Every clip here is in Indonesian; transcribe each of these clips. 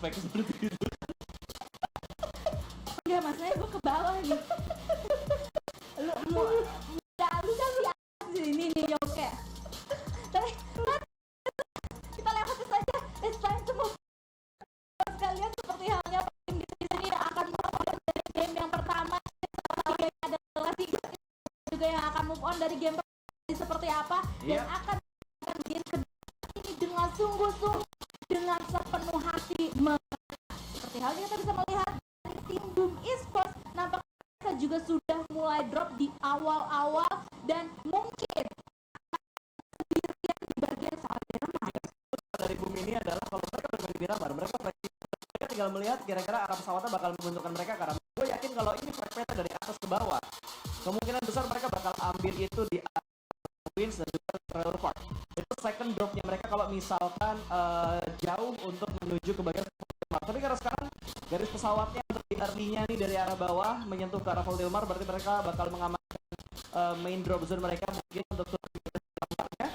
aspek seperti itu. Enggak, maksudnya gue ke bawah nih. Lu kan di atas sini nih, oke. Tapi kita lewat saja. It's time to move. Sekalian seperti halnya tim di sini yang akan move on dari game yang pertama. Tiganya adalah tiga juga yang akan move on dari game seperti apa dan akan game kedua ini dengan sungguh-sungguh dengan sepenuh hati. Seperti halnya kita bisa melihat dari tim Boom Esports nampaknya mereka juga sudah mulai drop di awal-awal dan mungkin sendirian di bagian saat Miramar. Dari Boom ini adalah kalau mereka bermain di Miramar, mereka tinggal melihat kira-kira arah pesawatnya bakal membenturkan mereka, karena gue yakin kalau ini flight path dari atas ke bawah kemungkinan besar mereka bakal ambil itu di Wins dan juga Trailer Park. Itu second dropnya mereka kalau misalkan jauh untuk menuju ke bagian Vilmar. Tapi karena sekarang garis pesawatnya untuk di early-nya nih dari arah bawah menyentuh ke arah Vilmar, berarti mereka bakal mengamankan main drop zone mereka mungkin untuk turunnya.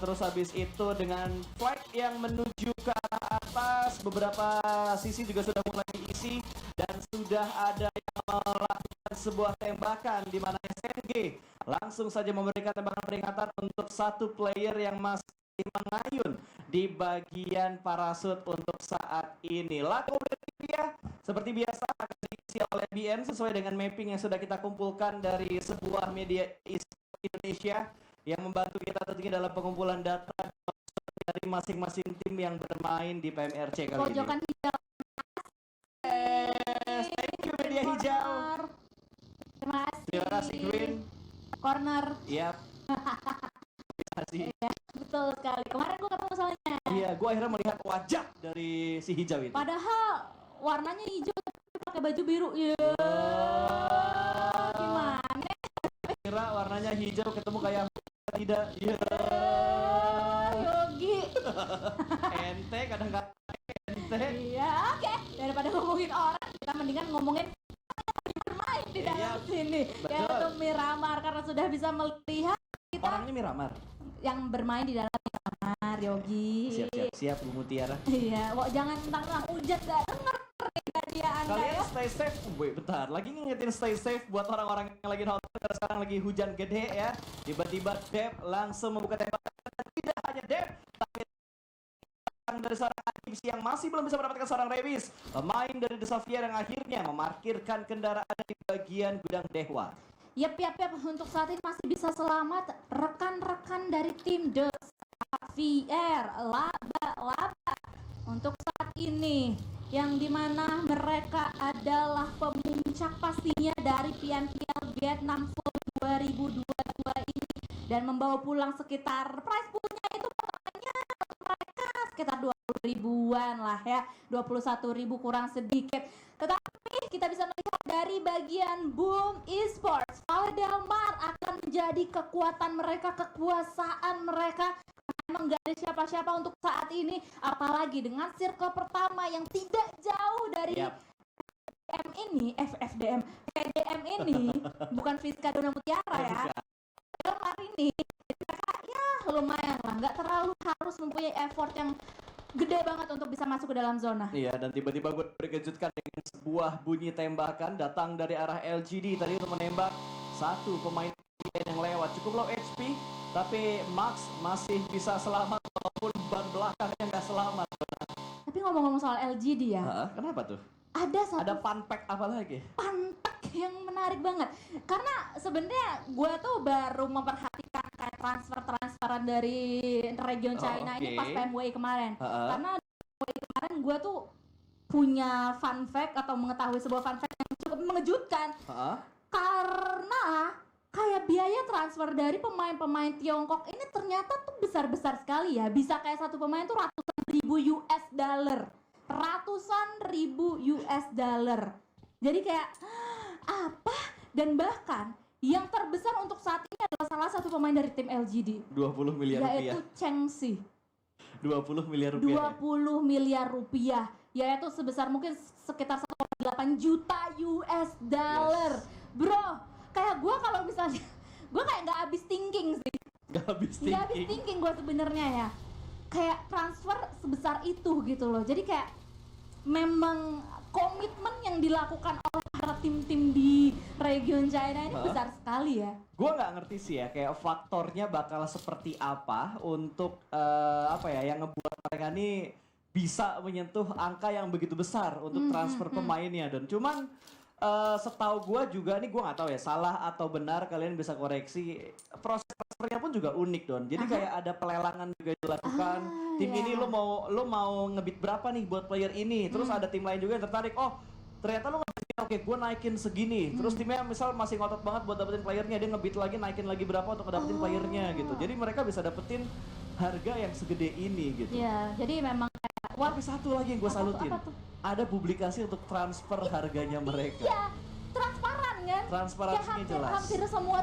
Terus habis itu dengan flight yang menuju ke arah atas, beberapa sisi juga sudah mulai diisi dan sudah ada yang melakukan sebuah tembakan di mana SNG langsung saja memberikan tembakan peringatan untuk satu player yang masih mengayun di bagian parasut untuk saat ini. Laku dia seperti biasa akan diisi oleh BN sesuai dengan mapping yang sudah kita kumpulkan dari sebuah media Indonesia yang membantu kita tentunya dalam pengumpulan data dari masing-masing tim yang bermain di PMRC kali Pojokan ini. hijau. Thank you media hijau. Terima kasih Green. Corner. Yap. Terima kasih. Ya, betul sekali. Kemarin gue ketemu soalnya. Iya, gue akhirnya melihat wajah dari si hijau itu. Padahal warnanya hijau tapi pakai baju biru. Ya. Gimana? Kira warnanya hijau ketemu kayak tidak. Iya. Yogi. Ente kadang-kadang ente. Iya, oke. Daripada ngomongin orang, kita mendingan ngomongin bermain di dalam sini. Yaitu Miramar, karena sudah bisa melihat kita Orangnya Miramar. yang bermain di dalam Miramar, Yogi. Siap Bu Mutiara. Iya, jangan tentang hujan, gak denger dia Anda Kalian ya. stay safe. Wait, bentar. Lagi ngingetin stay safe buat orang-orang yang lagi nonton karena sekarang lagi hujan gede ya. Tiba-tiba Dep langsung membuka tembakan, dan tidak hanya Dep, tapi dari seorang Adibs yang masih belum bisa mendapatkan seorang Rebis. Pemain dari The Xavier yang akhirnya memarkirkan kendaraan di bagian gudang Dewa. Yap, untuk saat ini masih bisa selamat rekan-rekan dari tim The Xavier. Laba untuk saat ini, yang dimana mereka adalah pemuncak pastinya dari Piala Vietnam Fall 2022 ini dan membawa pulang sekitar prize poolnya itu katanya mereka sekitar 20 ribuan lah ya, 21.000 kurang sedikit. Tetapi kita bisa melihat dari bagian Boom Esports, Valdemar akan menjadi kekuatan mereka, kekuasaan mereka. Emang gak ada siapa-siapa untuk saat ini, apalagi dengan circle pertama yang tidak jauh dari PDM ini bukan Fiska Dona Mutiara ya. Valdemar ini ya lumayan lah, nggak terlalu harus mempunyai effort yang gede banget untuk bisa masuk ke dalam zona. Iya, dan tiba-tiba gue dikejutkan dengan sebuah bunyi tembakan datang dari arah LGD tadi untuk menembak satu pemain yang lewat. Cukup low HP, tapi Max masih bisa selamat walaupun ban belakangnya nggak selamat. Tapi ngomong-ngomong soal LGD ya, kenapa tuh? Ada fun fact apa lagi? Fun fact yang menarik banget. Karena sebenarnya gue tuh baru memperhatikan kayak transferan dari region China ini pas PMWI kemarin. Karena PMWI kemarin gue tuh punya fun fact atau mengetahui sebuah fun fact yang cukup mengejutkan. Karena kayak biaya transfer dari pemain-pemain Tiongkok ini ternyata tuh besar-besar sekali ya. Bisa kayak satu pemain tuh ratusan ribu US dollar. Jadi kayak apa? Dan bahkan yang terbesar untuk saat ini adalah salah satu pemain dari tim LGD. 20 miliar rupiah. Yaitu Cheng Si. 20 miliar rupiah. 20 miliar rupiah. Yaitu sebesar mungkin sekitar 1,8 juta US dollar. Bro, kayak gue kalau misalnya gue kayak nggak habis thinking sih. Nggak habis thinking gue sebenarnya ya. Kayak transfer sebesar itu gitu loh. Jadi kayak memang komitmen yang dilakukan oleh para tim-tim di region China ini besar sekali ya. Gue nggak ngerti sih ya, kayak faktornya bakal seperti apa untuk apa ya, yang ngebuat mereka nih bisa menyentuh angka yang begitu besar untuk transfer pemainnya. Dan cuman setahu gue juga nih, gue nggak tahu ya salah atau benar, kalian bisa koreksi. Proses transfernya pun juga unik Don. Jadi kayak ada pelelangan juga dilakukan. Tim ini lo mau ngebit berapa nih buat player ini? Terus ada tim lain juga yang tertarik. Oh ternyata lo ngebit, oke gue naikin segini. Terus timnya misal masih ngotot banget buat dapetin playernya, dia ngebit lagi, naikin lagi berapa untuk dapetin playernya gitu. Jadi mereka bisa dapetin harga yang segede ini gitu. Iya, jadi memang kayak Tapi satu lagi yang gue salutin, apa tuh? ada publikasi untuk transfer harganya mereka. Iya, transparan kan? Transparansinya Ya, jelas. hampir semua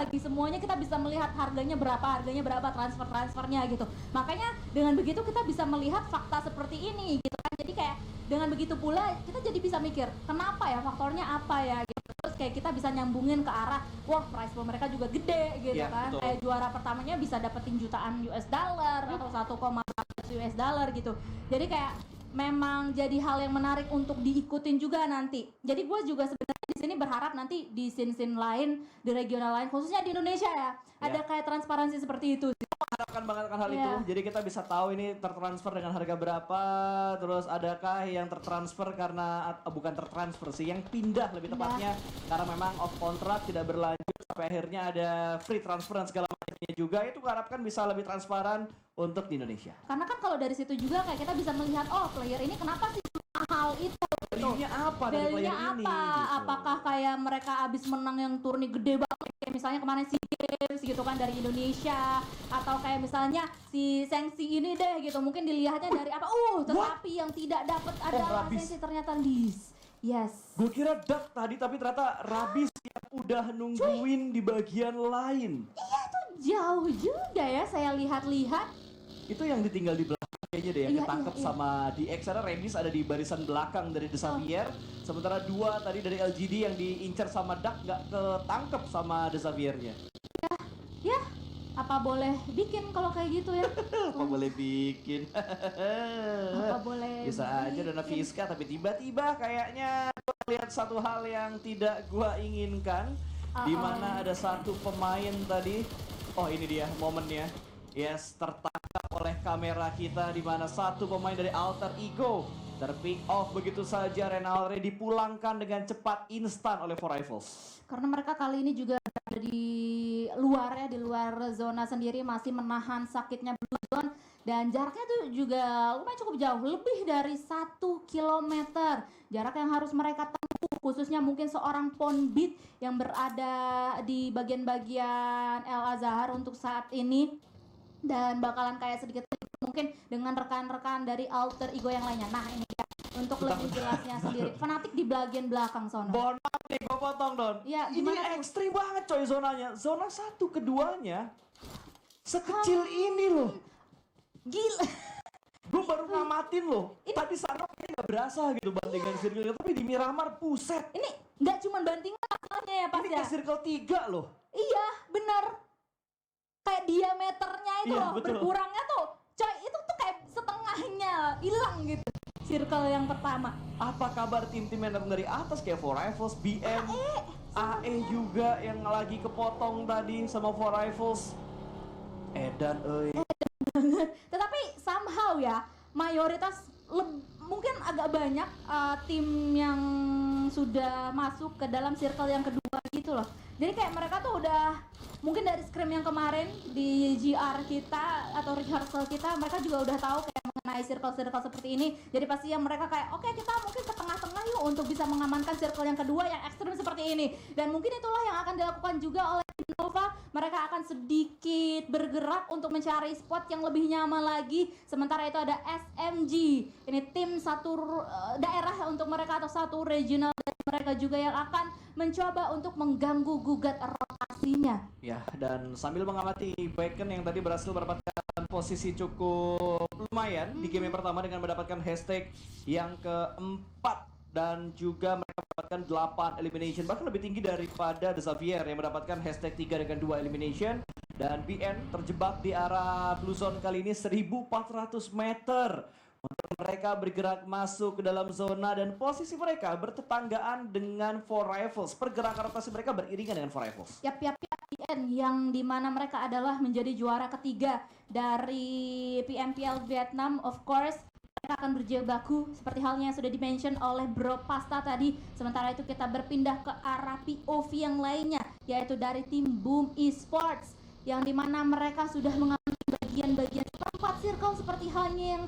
lagi semuanya kita bisa melihat harganya berapa transfernya gitu. Makanya dengan begitu kita bisa melihat fakta seperti ini gitu kan. Jadi kayak dengan begitu pula kita jadi bisa mikir kenapa ya, faktornya apa ya gitu. Terus kayak kita bisa nyambungin ke arah wah price pool mereka juga gede gitu Ya, kan. betul. Kayak juara pertamanya bisa dapetin jutaan US dollar atau 1,4 US dollar gitu. Jadi kayak memang jadi hal yang menarik untuk diikutin juga nanti. Jadi gue juga sebenarnya di sini berharap nanti di scene-scene lain, di regional lain, khususnya di Indonesia ya, ada kayak transparansi seperti itu. Harapkan banget akan hal Iya. itu. Jadi kita bisa tahu ini tertransfer dengan harga berapa, terus adakah yang tertransfer karena bukan tertransfer sih, yang pindah lebih tepatnya karena memang off kontrak tidak berlanjut sampai akhirnya ada free transfer dan segala macamnya juga. Itu harapkan bisa lebih transparan untuk di Indonesia. Karena kan kalau dari situ juga kayak kita bisa melihat oh player ini kenapa sih mahal itu gitu. Value-nya apa dari player Value-nya ini? apa? Gitu. Apakah kayak mereka abis menang yang turni gede banget kayak misalnya kemarin SEA Games gitu kan dari Indonesia, atau kayak misalnya si Sengsi ini deh gitu mungkin dilihatnya dari apa tetapi yang tidak dapat adalah Rabis. Sengsi ternyata Liz. Yes. Gue kira Duck tadi, tapi ternyata Rabis yang udah nungguin di bagian lain. Iya itu jauh juga ya saya lihat-lihat. Itu yang ditinggal di belakang kayaknya deh, yang Iya, ketangkep iya. sama DX. Ada Rebis ada di barisan belakang dari The Xavier. Sementara dua tadi dari LGD yang diincar sama Duck nggak ketangkep sama The Xaviernya. Ya, apa boleh bikin kalau kayak gitu ya? Apa boleh bikin? Apa boleh Bisa aja Dona bikin? Fiska, tapi tiba-tiba kayaknya gua lihat satu hal yang tidak gua inginkan. Di mana ada satu pemain tadi. Oh ini dia momennya. Yes, tertangkap oleh kamera kita di mana satu pemain dari Alter Ego terpick off begitu saja. Renalre dipulangkan dengan cepat instan oleh Four Rivals. Karena mereka kali ini juga ada di luar ya, di luar zona sendiri masih menahan sakitnya Blue Zone, dan jaraknya tuh juga lumayan cukup jauh, lebih dari 1 kilometer jarak yang harus mereka tempuh, khususnya mungkin seorang Ponbit yang berada di bagian-bagian El Azhar untuk saat ini, dan bakalan kayak sedikit mungkin dengan rekan-rekan dari Alter Ego yang lainnya. Nah ini dia untuk lebih jelasnya sendiri. Fanatik di bagian belakang sono. Mohon maaf nih, gue potong Don. Ya, Ini gimana tuh? ekstrim banget coy zonanya. Zona 1 keduanya sekecil ini loh. Gila. Gue baru ngamatin loh. Tadi sana kayaknya gak berasa gitu bandingan circle, tapi di Miramar puset. Ini nggak cuma bantingan masalahnya ya Pas Ini ya. kayak circle 3 loh. Iya, benar. Kayak diameternya itu Iya, loh, betul. berkurangnya tuh. Coy, itu tuh kayak setengahnya hilang gitu. Circle yang pertama. Apa kabar tim-tim yang datang dari atas kayak Four Rivals, BM, AE juga yang lagi kepotong tadi sama Four Rivals. Edan Tetapi somehow ya, mayoritas mungkin agak banyak tim yang sudah masuk ke dalam circle yang kedua gitu loh. Jadi kayak mereka tuh udah mungkin dari scrim yang kemarin di GR kita atau rehearsal kita, mereka juga udah tahu kayak mengenai circle-circle seperti ini. Jadi pasti yang mereka kayak oke, kita mungkin ke tengah-tengah yuk untuk bisa mengamankan circle yang kedua yang ekstrim seperti ini. Dan mungkin itulah yang akan dilakukan juga oleh Nova. Mereka akan sedikit bergerak untuk mencari spot yang lebih nyaman lagi. Sementara itu ada SMG. Ini tim satu daerah untuk mereka atau satu regional dari mereka juga yang akan mencoba untuk mengganggu gugat rotasinya. ya, dan sambil mengamati Bacon yang tadi berhasil mendapatkan posisi cukup lumayan di game yang pertama dengan mendapatkan hashtag yang keempat, dan juga mereka mendapatkan 8 elimination, bahkan lebih tinggi daripada The Xavier yang mendapatkan hashtag 3 dengan 2 elimination. Dan BN terjebak di arah Blue Zone kali ini 1400 meter Mereka bergerak masuk ke dalam zona dan posisi mereka bertetanggaan dengan Four Rivals. Pergerakan rotasi mereka beriringan dengan Four Rivals. Yap, PN yang dimana mereka adalah menjadi juara ketiga dari PMPL Vietnam, of course. Mereka akan berjibaku seperti halnya yang sudah dimention oleh Bro Pasta tadi. Sementara itu kita berpindah ke arah POV yang lainnya, yaitu dari tim Boom Esports, yang dimana mereka sudah mengambil bagian-bagian tempat circle seperti halnya yang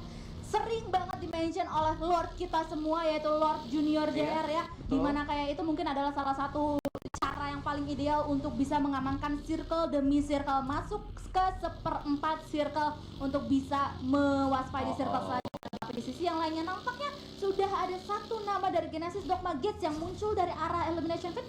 sering banget dimention oleh Lord kita semua, yaitu Lord Junior JR ya. Dimana kayak itu mungkin adalah salah satu cara yang paling ideal untuk bisa mengamankan circle demi circle, masuk ke seperempat circle untuk bisa mewaspadai circle selanjutnya. Tapi di sisi yang lainnya nampaknya sudah ada satu nama dari Genesis Dogma Gates yang muncul dari arah Elimination Pit,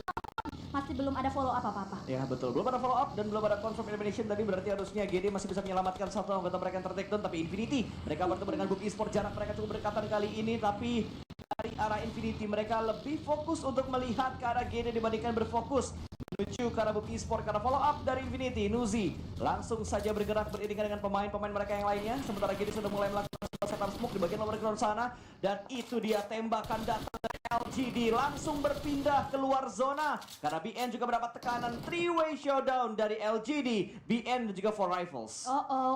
masih belum ada follow up apa-apa. Ya betul, belum ada follow up dan belum ada confirm elimination. Tadi berarti harusnya GD masih bisa menyelamatkan satu anggota mereka yang ter-take down. Tapi Infinity, mereka bertemu dengan Boom Esports, jarak mereka cukup berdekatan kali ini. Tapi dari arah Infinity mereka lebih fokus untuk melihat ke arah GD dibandingkan berfokus menuju ke arah Boom Esports. Karena follow up dari Infinity, Nuzi langsung saja bergerak beriringan dengan pemain-pemain mereka yang lainnya. Sementara GD sudah mulai melakukan setup smoke di bagian lower ground sana. Dan itu dia tembakan datang dari LGD, langsung berpindah keluar zona. Karena BN juga mendapat tekanan 3-way showdown dari LGD, BN dan juga Four Rivals.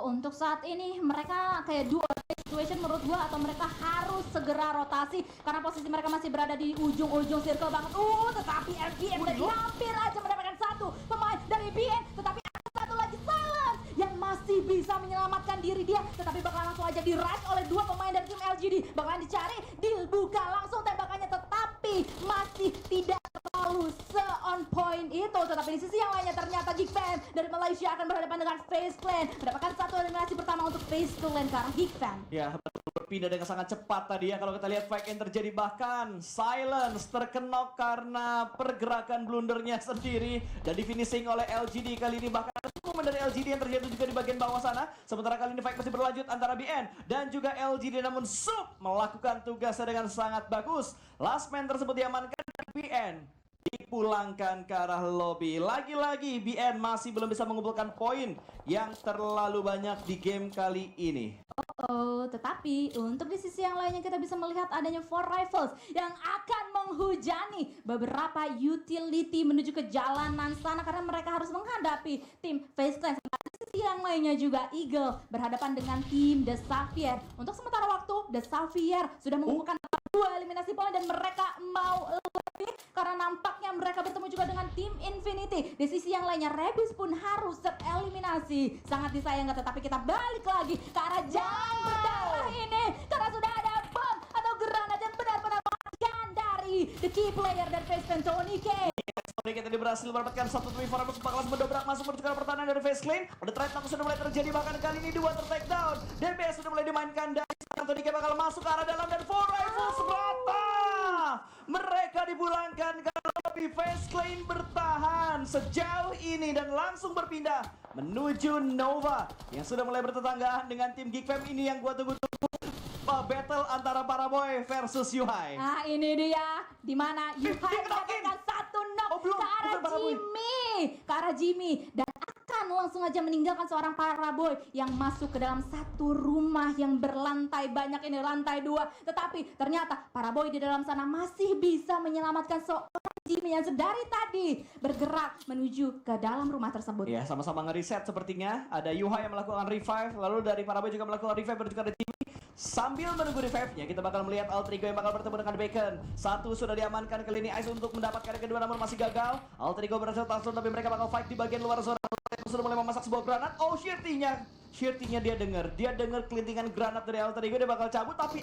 Untuk saat ini mereka kayak duo situation menurut gua, atau mereka harus segera rotasi karena posisi mereka masih berada di ujung-ujung circle banget. Tetapi FBN tadi hampir aja mendapatkan satu pemain dari BN, tetapi ada satu lagi Silence yang masih bisa menyelamatkan diri dia, tetapi bakalan langsung aja di-rush oleh dua pemain dari tim LGD. Bakalan dicari, dibuka langsung tembakannya, tetapi masih tidak terlalu se-on point itu. Tetapi di sisi yang lainnya ternyata Geekfam dari Malaysia akan berhadapan dengan FaZe Clan, mendapatkan satu eliminasi pertama untuk FaZe Clan ke arah Geekfam. Ya, berpindah dengan sangat cepat tadi ya. Kalau kita lihat fight yang terjadi, bahkan Silence terkenok karena pergerakan blundernya sendiri dan di finishing oleh LGD kali ini. Bahkan ada momen dari LGD yang terjadi juga di bagian bawah sana. Sementara kali ini fight masih berlanjut antara BN dan juga LGD, namun Sup melakukan tugasnya dengan sangat bagus. Last man tersebut diamankan dari BN, dipulangkan ke arah lobby. Lagi-lagi BN masih belum bisa mengumpulkan poin yang terlalu banyak di game kali ini. Tetapi untuk di sisi yang lainnya kita bisa melihat adanya Four Rivals yang akan menghujani beberapa utility menuju ke jalanan sana karena mereka harus menghadapi tim FaZe Clan. Di sisi yang lainnya juga Eagle berhadapan dengan tim The Xavier. Untuk sementara waktu The Xavier sudah mengumpulkan 2 eliminasi poin dan mereka mau lebih karena nampaknya mereka bertemu juga dengan tim Infinity. Di sisi yang lainnya Rebus pun harus tereliminasi. Sangat disayangkan, tetapi kita balik lagi ke arah jalan berdarah ini karena sudah ada bom atau granat yang benar-benar mematikan dari the key player dan FaZe Clan, Tony K. Kita tadi berhasil mendapatkan satu tweet for Rebus, bakal mendobrak masuk menuju ke arah pertahanan dari FaZe Clan. Ada trade knock sudah mulai terjadi, bahkan kali ini 2 ter-take down. DBS sudah mulai dimainkan dan Tony K bakal masuk ke arah dalam dan Four Rivals rata. Mereka dipulangkan ke lobby. FaZe Clan bertahan sejauh ini dan langsung berpindah menuju Nova yang sudah mulai bertetanggaan dengan tim Geekfam ini yang gua tunggu-tunggu. Battle antara Paraboy versus Yuhai. Nah ini dia dimana Yuhai mendapatkan satu knock ke arah Jimmy dan akan langsung aja meninggalkan seorang Paraboy yang masuk ke dalam satu rumah yang berlantai banyak ini, lantai 2. Tetapi ternyata Paraboy di dalam sana masih bisa menyelamatkan seorang Jimmy yang sedari tadi bergerak menuju ke dalam rumah tersebut. Ya, sama-sama ngereset sepertinya. Ada Yuhai yang melakukan revive, lalu dari Paraboy juga melakukan revive, dan juga ada Jimmy. Sambil menunggu revive-nya, kita bakal melihat Alter Ego yang bakal bertemu dengan Bacon. Satu sudah diamankan ke lini ice untuk mendapatkan yang kedua, namun masih gagal. Alter Ego berhasil touchdown, tapi mereka bakal fight di bagian luar zona. Sudah mulai memasak sebuah granat. Shirty-nya dia dengar kelintingan granat dari Alter Ego, dia bakal cabut, tapi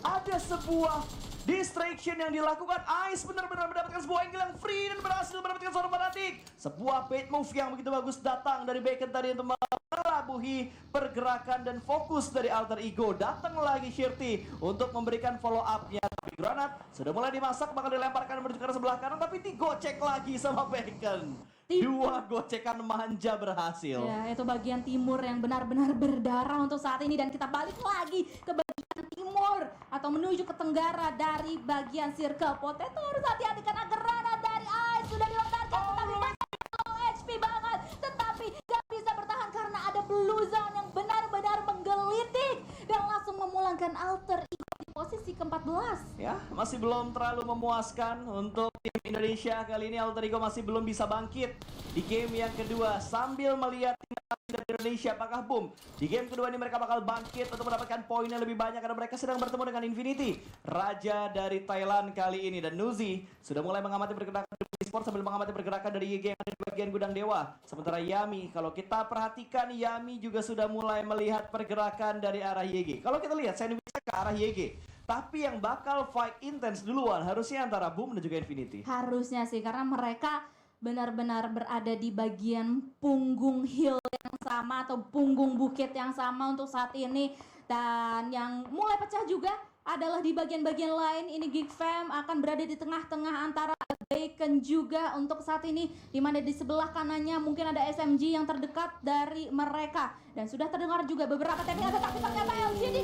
ada sebuah distraction yang dilakukan. Ice benar-benar mendapatkan sebuah angle yang free dan berhasil mendapatkan seorang fanatik. Sebuah bait move yang begitu bagus datang dari Bacon tadi untuk melabuhi pergerakan dan fokus dari Alter Ego. Datang lagi Shirty untuk memberikan follow up-nya. Tapi granat sudah mulai dimasak, bakal dilemparkan menuju ke arah sebelah kanan, tapi digocek lagi sama Bacon. 2 gocekan manja berhasil. Ya, itu bagian timur yang benar-benar berdarah untuk saat ini. Dan kita balik lagi ke bagian timur atau menuju ke tenggara dari bagian circle. Potato harus hati-hati karena granat dari Ice sudah dilontarkan, tetapi masih low HP banget. Tetapi gak bisa bertahan karena ada blue zone yang benar-benar menggelitik dan langsung memulangkan Alter Ego di posisi ke-14. Ya, masih belum terlalu memuaskan untuk tim Indonesia. Kali ini Alter Ego masih belum bisa bangkit di game yang kedua. Sambil melihat tim dari Indonesia, apakah Boom di game kedua ini mereka bakal bangkit untuk mendapatkan poin yang lebih banyak karena mereka sedang bertemu dengan Infinity, raja dari Thailand kali ini. Dan Nuzi sudah mulai mengamati pergerakan dari eSport sambil mengamati pergerakan dari YG yang ada di bagian gudang dewa. Sementara Yami, kalau kita perhatikan, Yami juga sudah mulai melihat pergerakan dari arah YG. Kalau kita lihat sandwich ke arah YG, tapi yang bakal fight intens duluan harusnya antara Boom dan juga Infinity. Harusnya sih, karena mereka benar-benar berada di bagian punggung hill yang sama atau punggung bukit yang sama untuk saat ini. Dan yang mulai pecah juga adalah di bagian-bagian lain. Ini Geek Fam akan berada di tengah-tengah antara Bacon juga untuk saat ini, dimana di sebelah kanannya mungkin ada SMG yang terdekat dari mereka. Dan sudah terdengar juga beberapa teknik, tetapi ternyata LGD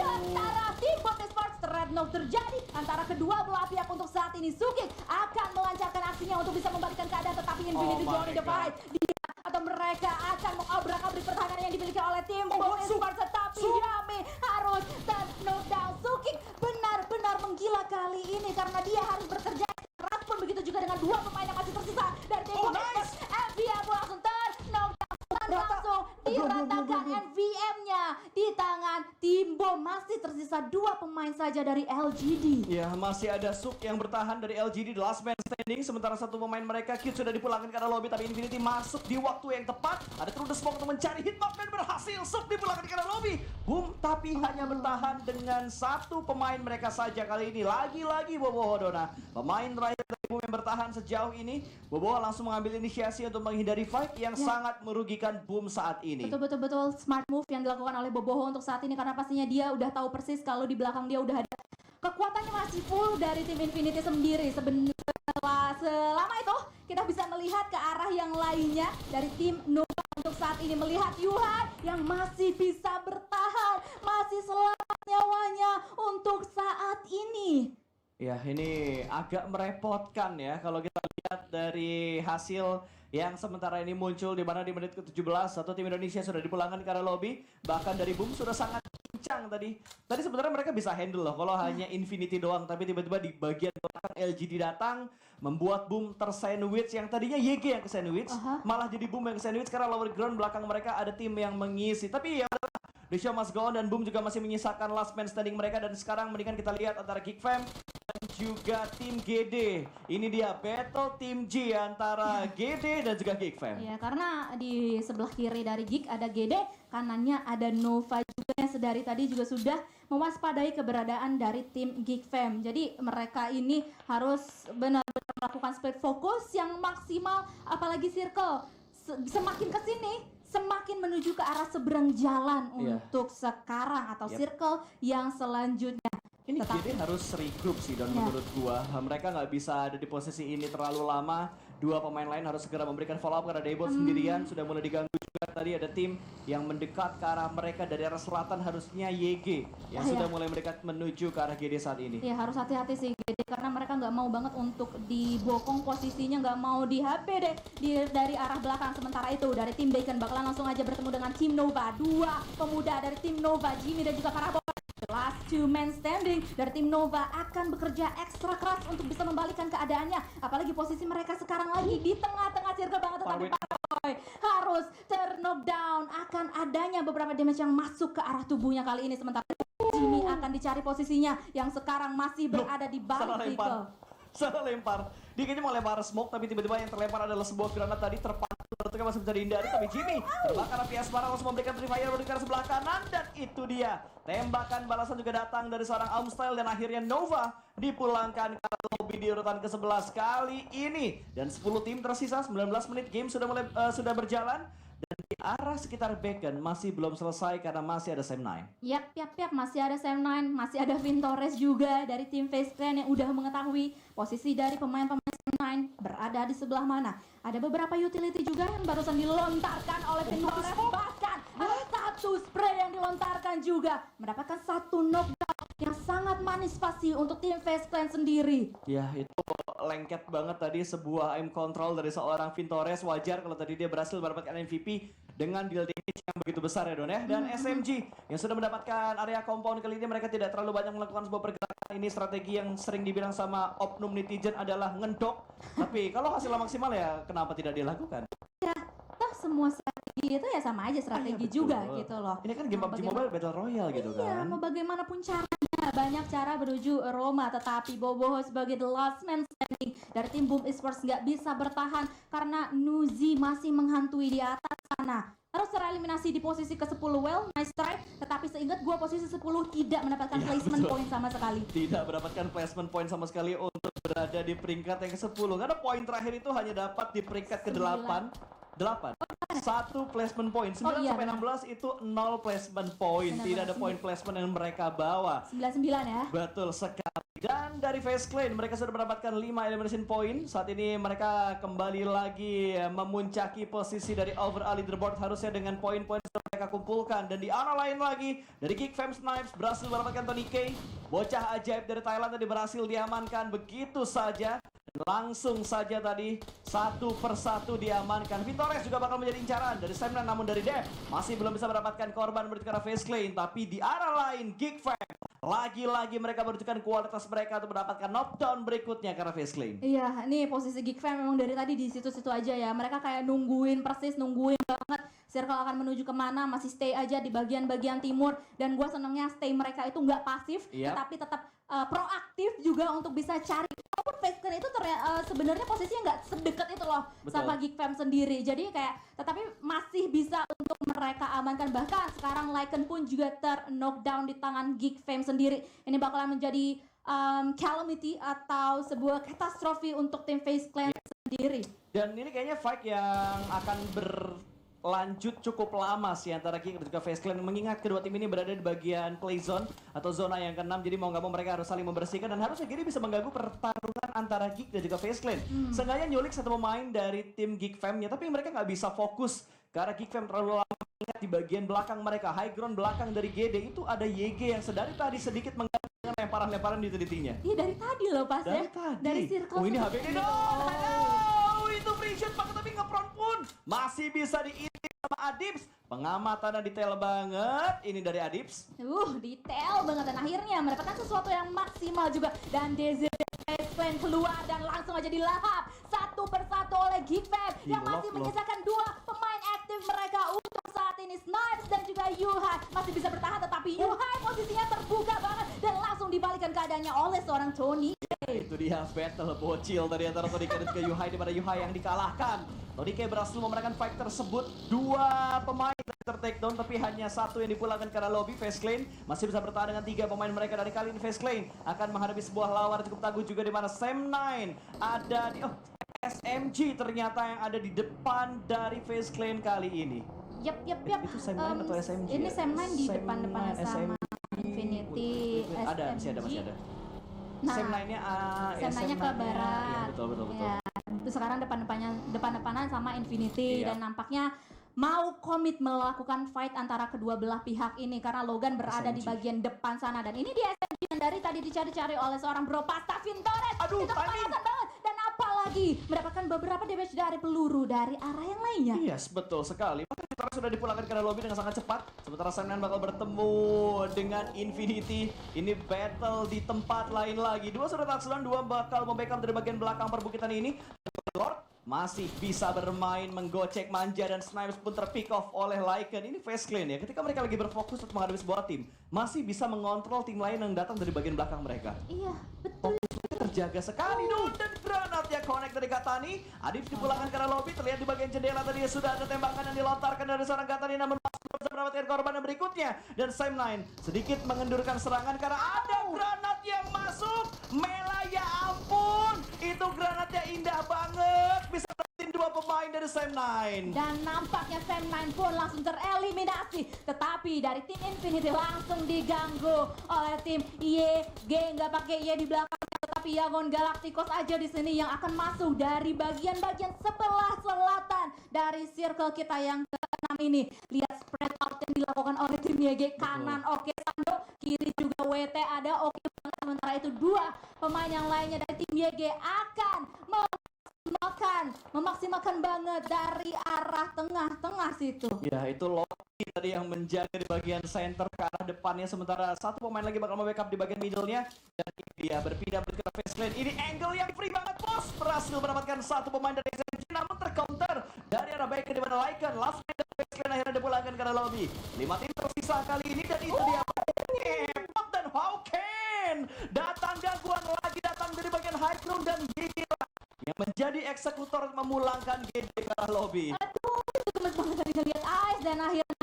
antara tim Bot Esports Red Knock terjadi antara kedua belah pihak untuk saat ini. Sukik akan melancarkan aksinya untuk bisa membalikan keadaan, tetapi Infinity join the fight. Dia atau mereka akan mengobrak-abrik pertahanan yang dimiliki oleh tim Bot Esports, tetapi Yami harus knockdown. Sukik benar-benar menggila kali ini karena dia harus bekerja keras pun, begitu juga dengan dua pemain yang masih tersisa dari tim Bot Esports. NVM langsung knockdown dan langsung diratakan NVM-nya di tangan tim Bom. Masih tersisa dua pemain saja dari LGD. Ya, masih ada Suk yang bertahan dari LGD, the last man standing. Sementara satu pemain mereka, Kid, sudah dipulangkan ke arah lobby, tapi Infinity masuk di waktu yang tepat. Ada True the Smoke untuk mencari hitmark dan berhasil. Suk dipulangkan ke arah lobby. Boom, tapi hanya bertahan dengan satu pemain mereka saja kali ini. Lagi-lagi Boboho Dona, pemain terakhir dari Boom yang bertahan sejauh ini. Boboho langsung mengambil inisiasi untuk menghindari fight yang sangat merugikan Boom saat ini. Betul smart move yang dilakukan oleh Boboho untuk saat ini, karena pastinya dia udah tahu persis kalau di belakang dia udah ada kekuatannya masih full dari tim Infinity sendiri. Selama itu kita bisa melihat ke arah yang lainnya dari tim Nova untuk saat ini, melihat Yuhan yang masih bisa bertahan, masih selamat nyawanya untuk saat ini. Ya, ini agak merepotkan ya kalau kita lihat dari hasil yang sementara ini muncul, di mana di menit ke-17 satu tim Indonesia sudah dipulangkan ke arah lobby. Bahkan dari Boom sudah sangat kencang tadi. Tadi sebenarnya mereka bisa handle loh kalau hanya Infinity doang, tapi tiba-tiba di bagian belakang LGD datang membuat Boom tersandwich. Yang tadinya YG yang kesandwich, malah jadi Boom yang kesandwich karena lower ground belakang mereka ada tim yang mengisi. Tapi ya the show must go on, dan Boom juga masih menyisakan last man standing mereka. Dan sekarang mendingan kita lihat antara Geek Fam dan juga tim GD. Ini dia battle tim G antara GD dan juga Geek Fam. Ya, karena di sebelah kiri dari Geek ada GD, kanannya ada Nova juga yang sedari tadi juga sudah mewaspadai keberadaan dari tim Geek Fam. Jadi mereka ini harus benar-benar melakukan split fokus yang maksimal, apalagi circle semakin ke sini semakin menuju ke arah seberang jalan untuk sekarang atau circle yang selanjutnya. Ini GD harus regroup sih, dan menurut gua mereka nggak bisa ada di posisi ini terlalu lama. Dua pemain lain harus segera memberikan follow up karena Daybot sendirian sudah mulai diganggu juga. Tadi ada tim yang mendekat ke arah mereka dari arah selatan, harusnya YG yang sudah mulai mendekat menuju ke arah GD saat ini. Ya, harus hati-hati sih GD karena mereka nggak mau banget untuk dibokong posisinya, nggak mau di HP deh dari arah belakang. Sementara itu dari tim Bacon bakalan langsung aja bertemu dengan tim Nova. Dua pemuda dari tim Nova, Jimmy dan juga Karabot. Last two man standing dari tim Nova akan bekerja ekstra keras untuk bisa membalikan keadaannya. Apalagi posisi mereka sekarang lagi di tengah-tengah circle banget, tetapi Paroy harus knockdown. Akan adanya beberapa damage yang masuk ke arah tubuhnya kali ini. Sementara Jimmy akan dicari posisinya yang sekarang masih berada di balik circle. Salah lempar. Dia kayaknya mau lempar smoke, tapi tiba-tiba yang terlempar adalah sebuah granat tadi terpantul. Tentunya masih bisa dihindari, tapi Jimmy terbakar api asmara langsung memberikan free fire menuju ke arah sebelah kanan, dan itu dia. Tembakan balasan juga datang dari seorang Amstyle, dan akhirnya Nova dipulangkan ke lobby di urutan ke-11 kali ini. Dan 10 tim tersisa, 19 menit game sudah berjalan. Dan di arah sekitar Bacon masih belum selesai karena masih ada Sam9. Yap, masih ada Sam9, masih ada Vintores juga dari tim Face Clan yang udah mengetahui posisi dari pemain-pemain Sam9 berada di sebelah mana. Ada beberapa utility juga yang barusan dilontarkan oleh Vintores, bahkan ada satu spray yang dilontarkan juga mendapatkan satu knockdown yang sangat manis pasti untuk tim Face Clan sendiri. Ya, itu lengket banget tadi sebuah aim control dari seorang Vintores. Wajar kalau tadi dia berhasil mendapatkan MVP dengan deal damage yang begitu besar ya Don ya. Dan SMG yang sudah mendapatkan area compound kali ini, mereka tidak terlalu banyak melakukan sebuah pergerakan. Ini strategi yang sering dibilang sama oknum netizen adalah ngendok. Tapi kalau hasilnya maksimal ya kenapa tidak dilakukan? Ya, toh semua strategi itu ya sama aja strategi juga gitu loh. Ini kan game PUBG Mobile Battle Royale gitu kan. Iya, mau bagaimanapun caranya, banyak cara menuju Roma, tetapi Boboho sebagai the last man standing dari tim Boom Esports nggak bisa bertahan karena Nuzi masih menghantui di atas sana. Harus tereliminasi di posisi ke-10. Well, nice try, tetapi seingat gua posisi 10 tidak mendapatkan Iya, placement betul. point sama sekali. Tidak mendapatkan placement point sama sekali untuk berada di peringkat yang ke-10 karena poin terakhir itu hanya dapat di peringkat ke-8. 8. Satu placement point. 9 iya, sampai benar. 16 itu 0 placement point. Benar, Tidak ada benar. poin placement yang mereka bawa. 99 ya. Betul sekali. Dan dari Face Clan mereka sudah mendapatkan 5 elimination point. Saat ini mereka kembali lagi memuncaki posisi dari overall leaderboard harusnya dengan poin-poin yang mereka kumpulkan. Dan di arah lain lagi dari Geek Fam Snipes berhasil mendapatkan Tony K. Bocah ajaib dari Thailand tadi berhasil diamankan begitu saja. Langsung saja tadi satu persatu diamankan. Vintores juga bakal menjadi incaran dari Semnan, namun dari Dev masih belum bisa mendapatkan korban berarti karena Face Clan. Tapi di arah lain Geek Fam lagi-lagi mereka menunjukkan kualitas mereka untuk mendapatkan knockdown berikutnya karena Face Clan. Iya, nih posisi Geek Fam memang dari tadi di situ-situ aja ya. Mereka kayak nungguin persis, nungguin banget circle akan menuju kemana, masih stay aja di bagian-bagian timur. Dan gue senengnya stay mereka itu nggak pasif, Iya. tetapi tetap proaktif juga untuk bisa cari. Walaupun Face Clan itu sebenarnya posisinya nggak sedekat itu loh sama Geek Fam sendiri. Jadi kayak tetapi masih bisa untuk mereka amankan. Bahkan sekarang Lycan pun juga ter-knockdown di tangan Geek Fam sendiri. Ini bakalan menjadi calamity atau sebuah katastrofi untuk tim Face Clan sendiri. Dan ini kayaknya fight yang akan berlanjut cukup lama sih antara Geek dan juga Face Clan, mengingat kedua tim ini berada di bagian play zone atau zona yang ke-6, jadi mau nggak mau mereka harus saling membersihkan dan harusnya gini bisa mengganggu pertarungan antara Geek dan juga Face Clan. Seenggaknya nyulik satu pemain dari tim Geek Fam-nya, tapi mereka nggak bisa fokus karena Geek Fam terlalu lama. Ingat di bagian belakang mereka, high ground belakang dari GD itu ada YG yang sedari tadi sedikit mengganggu dengan lemparan-lemparan di telitinya. Iya dari tadi loh pas Dari ya. tadi. Dari circle. Oh ini seperti HBD itu. dong. Aduh, itu free shot banget tapi nge-front pun masih bisa diintip sama Adips. Pengamatannya detail banget ini dari Adips. Detail banget dan akhirnya mendapatkan sesuatu yang maksimal juga. Dan DZ Clan keluar dan langsung aja dilahap satu persatu oleh Geek Fam yang masih menyisakan 2 pemain aktif mereka untuk saat ini. Snipes dan juga Yuhai masih bisa bertahan, tetapi Yuhai posisinya terbuka banget dan langsung dibalikan keadaannya oleh seorang Tony. Itu dia battle bocil tadi antara Tony K dan juga Yuhai, di mana Yuhai yang dikalahkan. Tony K berhasil memenangkan fight tersebut. 2 pemain ter-takedown tapi hanya 1 yang dipulangkan karena lobby. Face Clan masih bisa bertahan dengan 3 pemain mereka. Dari kali ini Face Clan akan menghadapi sebuah lawan cukup tangguh juga, di mana Sam9 ada di SMG ternyata yang ada di depan dari Face Clan kali ini. Yap. Itu Sam9 atau SMG? Ini ya? Sam9 di Sam9, depan-depan sama Infinity. Ada, masih ada. Nah, Sam9-nya Sam9-nya ke barat. Ya, betul. Ya, itu sekarang depan-depanan sama Infinity. Iya. Dan nampaknya mau komit melakukan fight antara kedua belah pihak ini karena Logan berada di SMG. bagian depan sana. Dan ini dia SMG yang dari tadi dicari-cari oleh seorang bro Pasta Vintores. Aduh, Itu timing. kepanasan banget. Dan apalagi mendapatkan beberapa damage dari peluru dari arah yang lainnya. Yes, betul sekali. Maka Vitara sudah dipulangkan ke lobby dengan sangat cepat. Sementara Sam9 bakal bertemu dengan Infinity. Ini battle di tempat lain lagi. 2 sudah touchdown, 2 bakal membackup dari bagian belakang perbukitan ini. Lord masih bisa bermain, menggocek manja, dan Snipes pun terpick off oleh Lycan. Ini Face Clan ya, ketika mereka lagi berfokus untuk menghadapi sebuah tim, masih bisa mengontrol tim lain yang datang dari bagian belakang mereka. Iya, betul. Terjaga sekali dong, dan granat yang connect dari Gatani. Adif dipulangkan ke arah lobby, terlihat di bagian jendela tadi sudah ada tembakan yang dilontarkan dari seorang Gatani, namun masih belum bisa mendapatkan korban yang berikutnya. Dan Sam9 sedikit mengendurkan serangan karena ada granat yang masuk. Mela, ya ampun, itu granatnya indah banget, bisa dapetin 2 pemain dari Sam9. Dan nampaknya Sam9 pun langsung tereliminasi. Tetapi dari tim Infinity langsung diganggu oleh tim YG. Nggak pakai Y di belakangnya, tetapi Yagon Galacticos aja di sini yang akan masuk dari bagian-bagian sebelah selatan dari circle kita yang ke-6 ini. Lihat spread out yang dilakukan oleh tim YG. Kanan oke Sando, kiri juga WT ada oke banget. Sementara itu 2 pemain yang lainnya dari tim YG akan memakan bahkan memaksimalkan banget dari arah tengah-tengah situ. Ya, itu Loki tadi yang menjaga di bagian center ke arah depannya, sementara satu pemain lagi bakal membackup di bagian middle-nya, dan dia berpindah ke face lane. Ini angle yang free banget, bos. Berhasil mendapatkan satu pemain dari SMG, namun tercounter dari arah back di mana Lycan. Last man dari face lane akhirnya dipulangkan ke arah lobby. 5 tim tersisa kali ini, dan itu dia. Ngepot dan Hawken datang gangguan lagi, datang dari bagian high ground, dan GG yang menjadi eksekutor memulangkan GD ke arah lobby. Aduh, itu gemes banget tadi ngeliat Ice, dan akhirnya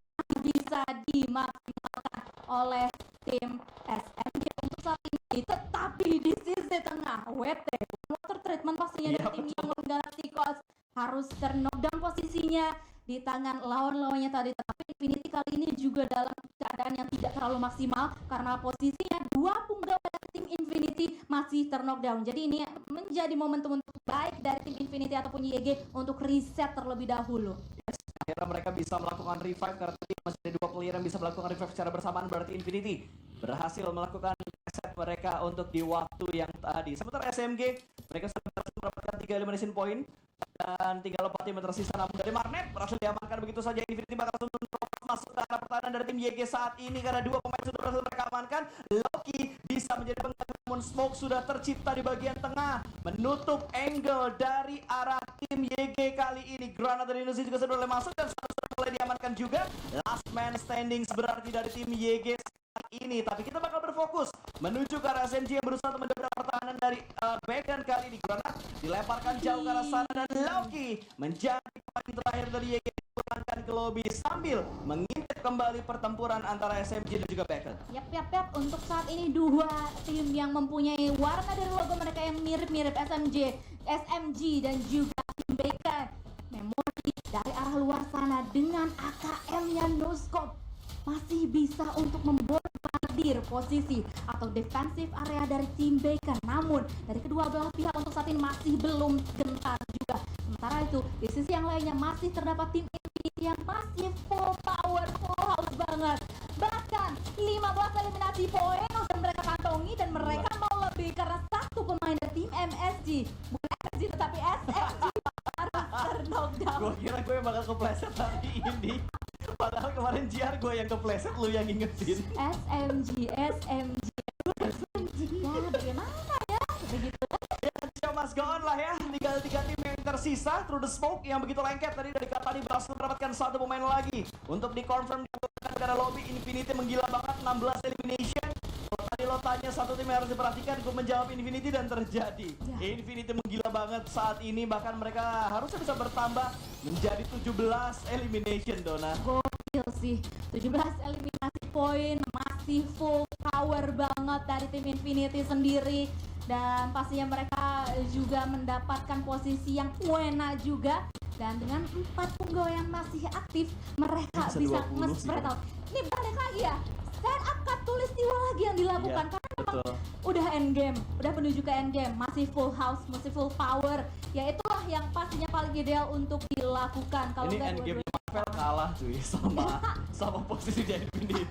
bisa dimaksimalkan oleh tim SMG untuk saat ini. Tetapi di sisi tengah WT water treatment pastinya dari tim yang Galacticos harus knockdown posisinya di tangan lawan-lawannya tadi. Tetapi Infinity kali ini juga dalam keadaan yang tidak terlalu maksimal karena posisinya dua punggawa dari tim Infinity masih terknockdown. Jadi ini menjadi momentum untuk baik dari tim Infinity ataupun YG untuk reset terlebih dahulu. Akhirnya mereka bisa melakukan revive karena tadi masih ada dua player yang bisa melakukan revive secara bersamaan, berarti Infinity berhasil melakukan reset mereka untuk di waktu yang tadi. Sementara SMG mereka sudah berhasil mendapatkan 3 elimination point dan tinggal 4 tim yang tersisa, namun dari Marnet berhasil diamankan begitu saja. Infinity bakal langsung masuk ke arah pertahanan dari tim YG saat ini karena dua pemain sudah berhasil mereka amankan. Loki bisa menjadi pengganggu, namun smoke sudah tercipta di bagian tengah menutup angle dari arah tim YG kali ini. Granat dari Indonesia juga sudah mulai masuk dan sudah mulai diamankan juga. Last man standing berarti dari tim YG saat ini, tapi kita bakal berfokus menuju ke arah SMG yang berusaha untuk mendobrak pertahanan dari Bacon kali ini. Granat dilemparkan jauh ke arah sana dan Loki menjadi pemain terakhir dari YG dipulangkan ke lobby sambil mengintip kembali pertempuran antara SMG dan juga Bacon. Yap. Untuk saat ini dua tim yang mempunyai warna dari logo mereka yang mirip-mirip SMG dan juga tim Bacon. Memori dari arah luar sana dengan AKM-nya no scope masih bisa untuk membombardir posisi atau defensive area dari tim Bacon. Namun dari kedua belah pihak untuk saat ini masih belum gentar juga. Sementara itu di sisi yang lainnya masih terdapat tim Infinity yang masih full power, full house banget. Bahkan 15 eliminasi poin udah mereka kantongi dan mereka mau lebih karena satu pemain dari tim MSG, bukan MSG tetapi SMG harus terknockdown. Gue kira gue yang bakal kepleset hari ini, padahal kemarin JR gue yang kepleset, lu yang ingetin. SMG. Ya bagaimana ya, begitu. Show must go on lah ya. Tinggal 3 tim yang tersisa. Through the smoke yang begitu lengket tadi dari Katani berhasil mendapatkan satu pemain lagi untuk dikonfirm karena lobby. Infinity menggila banget, 16 elimination. Kalau tadi lo tanya satu tim yang harus diperhatikan, gue menjawab Infinity dan terjadi. Infinity menggila banget saat ini, bahkan mereka harusnya bisa bertambah menjadi 17 elimination, Dona. Gokil sih, 17 eliminasi poin, masih full power banget dari tim Infinity sendiri. Dan pastinya mereka juga mendapatkan posisi yang wena juga. Dan dengan 4 punggawa yang masih aktif, mereka bisa nge-spread out. Ini balik lagi ya, stand up cut tulistiwa lagi yang dilakukan. Karena memang udah endgame, udah menuju ke endgame, masih full house, masih full power. Ya itulah yang pastinya paling ideal untuk dilakukan. Kalau ini endgame Marvel kalah cuy sama posisi di Infinity.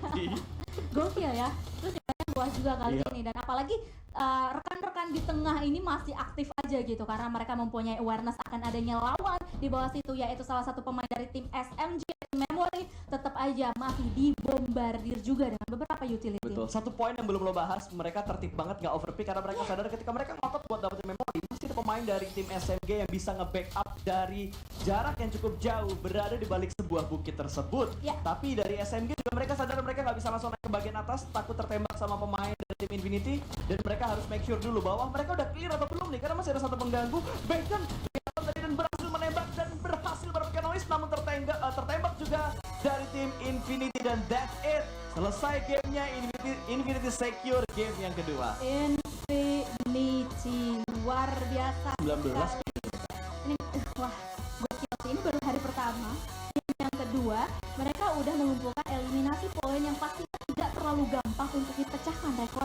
Gokil ya. Terus yang buah juga kali ini, dan apalagi rekan-rekan di tengah ini masih aktif aja gitu karena mereka mempunyai awareness akan adanya lawan di bawah situ, yaitu salah satu pemain dari tim SMG Memory. Tetap aja masih dibombardir juga dengan beberapa utility. Betul. Satu poin yang belum lo bahas, mereka tertib banget nggak overpick karena mereka sadar ketika mereka ngotot buat dapetin Memory, masih ada pemain dari tim SMG yang bisa nge-backup dari jarak yang cukup jauh berada di balik sebuah bukit tersebut. Tapi dari SMG juga mereka sadar mereka nggak bisa langsung naik ke bagian atas, takut tertembak sama pemain dari tim Infinity, dan mereka harus make sure dulu bahwa mereka udah clear atau belum nih, karena masih ada satu pengganggu. Bacon tadi dan berhasil menembak dan berhasil mendapatkan noise, namun tertembak juga dari tim Infinity, dan that's it. Selesai gamenya, Infinity secure game yang kedua. Infinity luar biasa. 19. Ini wah, gokil sih. Ini baru hari pertama. Yang kedua, mereka udah mengumpulkan eliminasi poin yang pasti tidak terlalu gampang untuk dipecahkan rekor